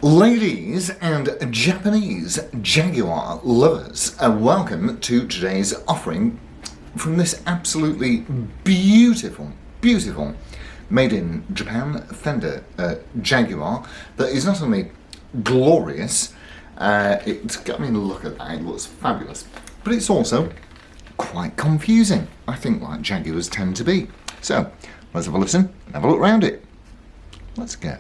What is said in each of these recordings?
Ladies and Japanese Jaguar lovers, welcome to today's offering from this absolutely beautiful made in Japan Fender Jaguar that is not only glorious, look at that, it looks fabulous, but it's also quite confusing, I think, like Jaguars tend to be. So let's have a listen and have a look around it. Let's go.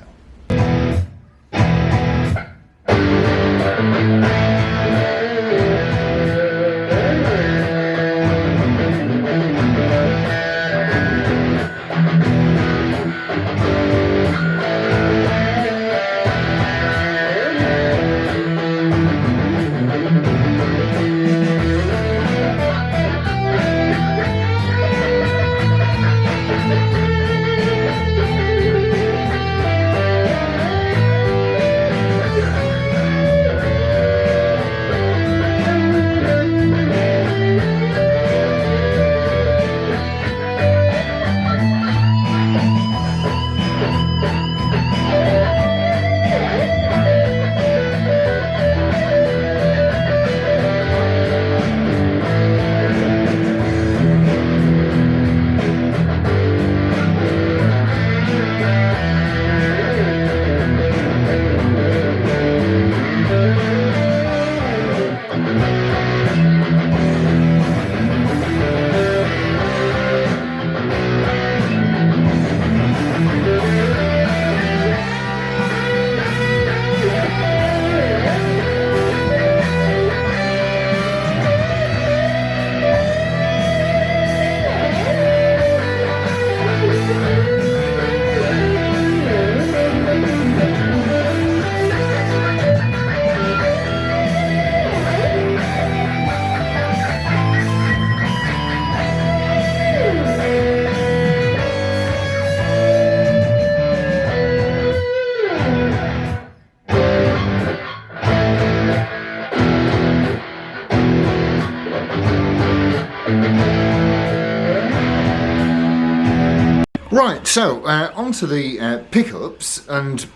Right, so onto the pickups and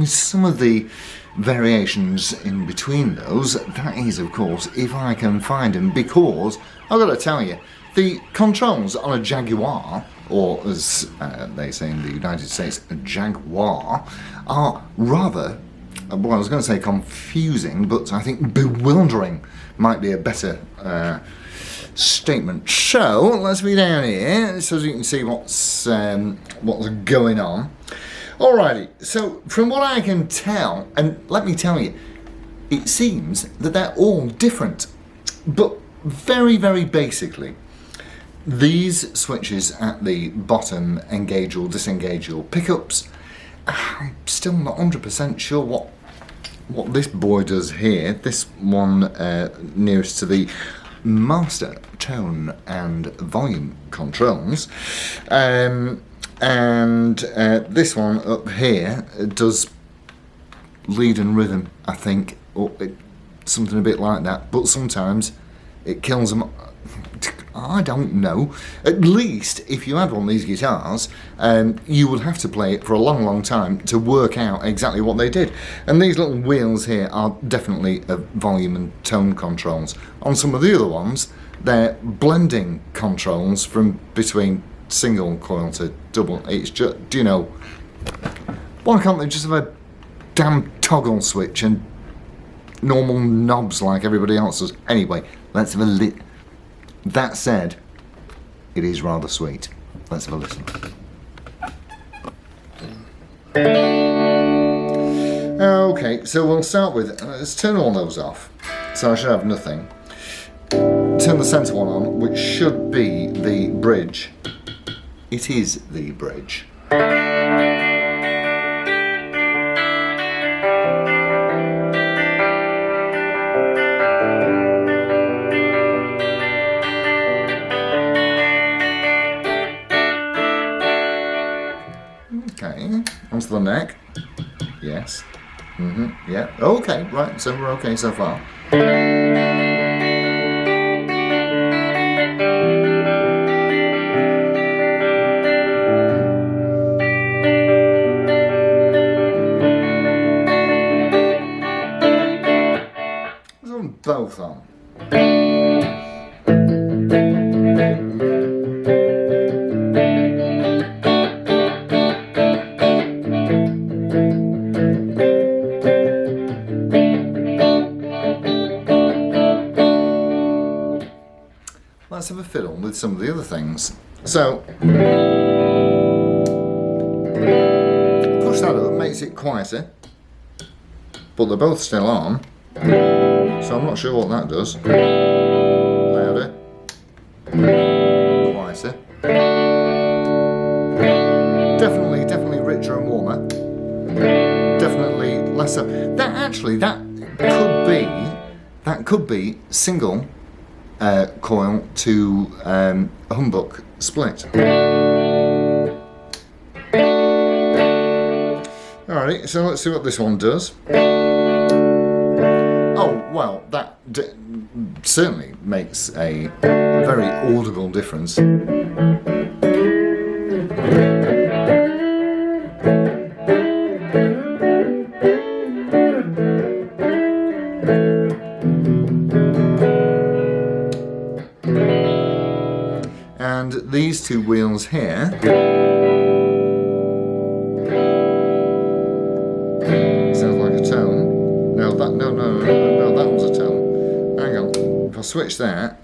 some of the variations in between those. That is, of course, if I can find them, because I've got to tell you, the controls on a Jaguar, or as they say in the United States, a Jaguar, are rather, well, I was going to say confusing, but I think bewildering might be a better statement. So let's be down here so you can see what's going on. Alrighty, so from what I can tell, and let me tell you, it seems that they're all different, but very basically, these switches at the bottom engage or disengage your pickups. I'm still not 100% sure what this boy does here. This one nearest to the master tone and volume controls, and this one up here does lead and rhythm, I think, or something a bit like that, but sometimes it kills them. I don't know. At least if you had one of these guitars, you would have to play it for a long time to work out exactly what they did. And these little wheels here are definitely volume and tone controls. On some of the other ones, they're blending controls from between single coil to double. It's just, do you know, why can't they just have a damn toggle switch and normal knobs like everybody else does? Anyway, let's have a look. That said, it is rather sweet. Let's have a listen. Okay, so we'll start with, let's turn all those off. So I should have nothing. Turn the centre one on, which should be the bridge. It is the bridge. Okay, onto the neck. Yes. Yeah. Okay, right, so we're okay so far. both on. Let's have a fiddle with some of the other things. So, push that up, makes it quieter, but they're both still on, so I'm not sure what that does. Louder, quieter, definitely richer and warmer, definitely less so. That could be single coil to humbuck split. Alright, so let's see what this one does. Oh, well, that certainly makes a very audible difference. And these two wheels here sounds like a tone. No, that was a tone. Hang on, if I switch that,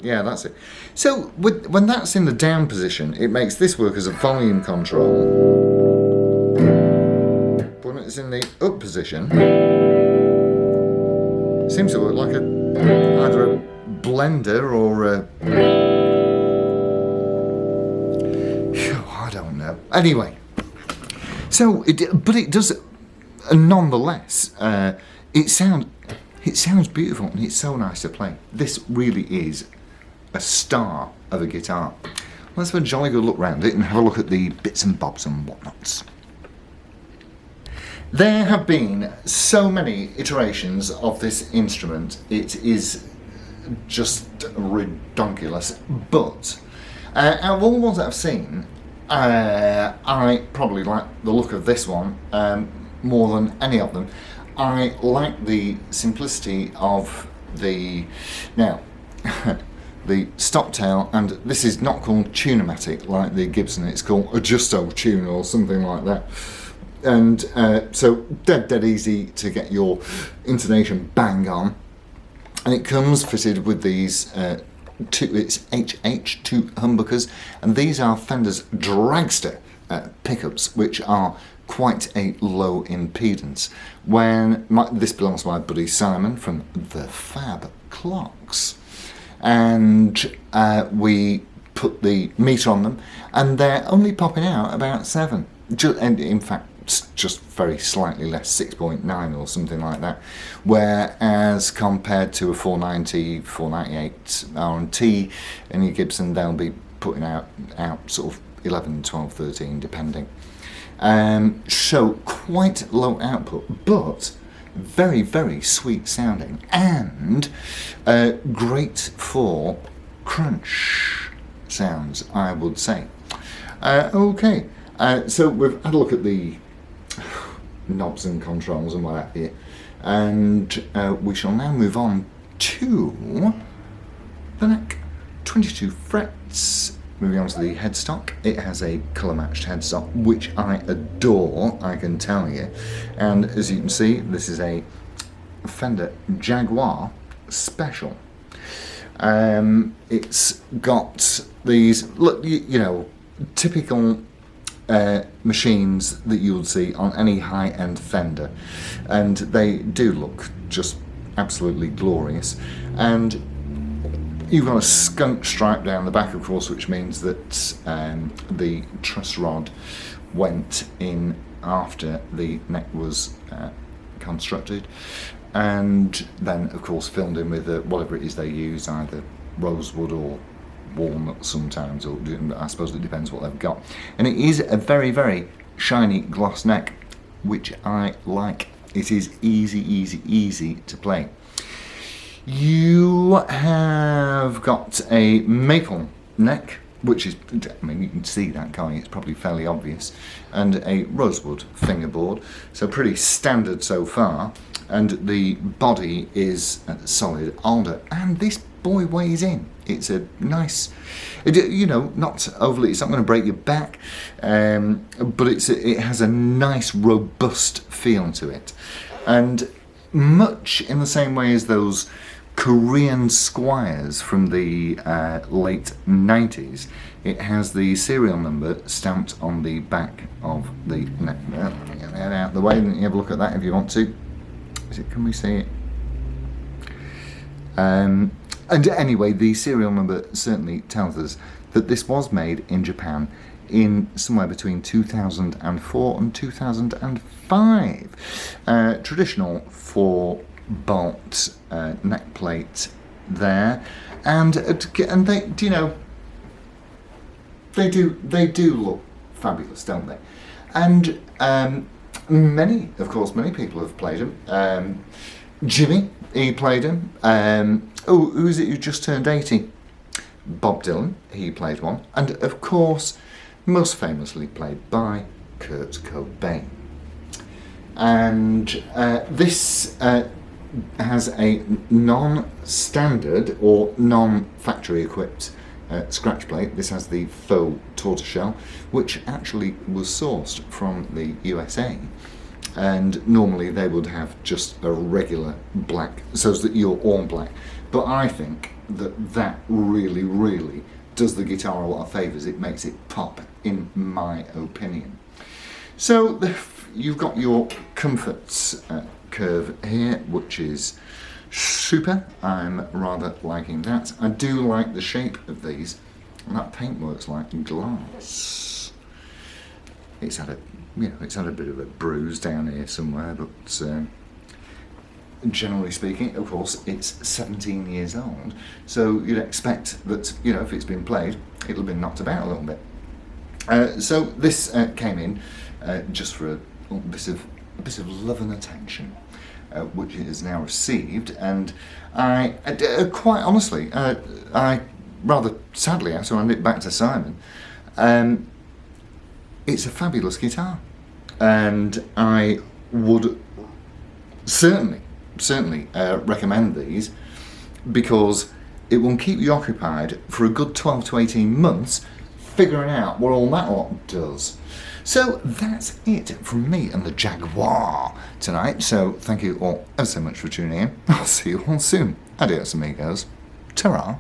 yeah, that's it. So when that's in the down position, it makes this work as a volume control. But when it's in the up position, it seems to work like either a blender or a... I don't know. Anyway, so but it does nonetheless. It sounds beautiful and it's so nice to play. This really is a star of a guitar. Let's have a jolly good look round it and have a look at the bits and bobs and whatnots. There have been so many iterations of this instrument. It is just redonkulous, but out of all the ones that I've seen, I probably like the look of this one more than any of them. I like the simplicity of the the stop tail, and this is not called Tune-o-matic like the Gibson, it's called Adjusto Tune or something like that. And so dead easy to get your intonation bang on. And it comes fitted with these it's HH2 humbuckers, and these are Fender's Dragster pickups, which are quite a low impedance. This belongs to my buddy Simon from the Fab Clocks, and we put the meter on them, and they're only popping out about 7. And in fact, just very slightly less, 6.9 or something like that, whereas compared to a 490, 498 R&T in your Gibson, they'll be putting out sort of 11, 12, 13 depending. So quite low output, but very sweet sounding, and great for crunch sounds, I would say. Okay, so we've had a look at the knobs and controls and what have you, and we shall now move on to the neck. 22 frets. Moving on to the headstock, it has a colour matched headstock, which I adore, I can tell you. And as you can see, this is a Fender Jaguar Special. It's got these, look, you know, typical machines that you would see on any high-end Fender, and they do look just absolutely glorious. And you've got a skunk stripe down the back, of course, which means that the truss rod went in after the neck was constructed, and then of course filled in with whatever it is they use, either rosewood or walnut sometimes, or I suppose it depends what they've got. And it is a very shiny gloss neck, which I like. It is easy to play. You have got a maple neck, which is, I mean, you can see that, can't you? It's probably fairly obvious, and a rosewood fingerboard, so pretty standard so far. and the body is solid alder, and this boy weighs in. It's a nice, not overly, it's not going to break your back, but it has a nice robust feel to it, and much in the same way as those Korean Squires from the late 90s, it has the serial number stamped on the back of the neck. Get that out of the way, and you have a look at that if you want to. Can we see it? And anyway, the serial number certainly tells us that this was made in Japan in somewhere between 2004 and 2005. Traditional 4-bolt neck plate there, and they, they do look fabulous, don't they? And many people have played them. Jimmy, he played him. Who is it who just turned 80? Bob Dylan, he played one. And of course, most famously played by Kurt Cobain. And this has a non-standard or non-factory equipped scratch plate. This has the faux tortoiseshell, which actually was sourced from the USA. And normally they would have just a regular black, so that you're all black. But I think that really, really does the guitar a lot of favours. It makes it pop, in my opinion. So you've got your comforts curve here, which is super. I'm rather liking that. I do like the shape of these, and that paintwork's like glass. It's had a bit of a bruise down here somewhere, but generally speaking, of course, it's 17 years old, so you'd expect that, if it's been played, it'll have been knocked about a little bit. So this came in just for a bit of love and attention, which it has now received, and I quite honestly, I rather sadly have to hand it back to Simon. It's a fabulous guitar, and I would certainly recommend these, because it will keep you occupied for a good 12 to 18 months figuring out what all that lot does. So that's it from me and the Jaguar tonight. So thank you all ever so much for tuning in. I'll see you all soon. Adios amigos. Ta-ra.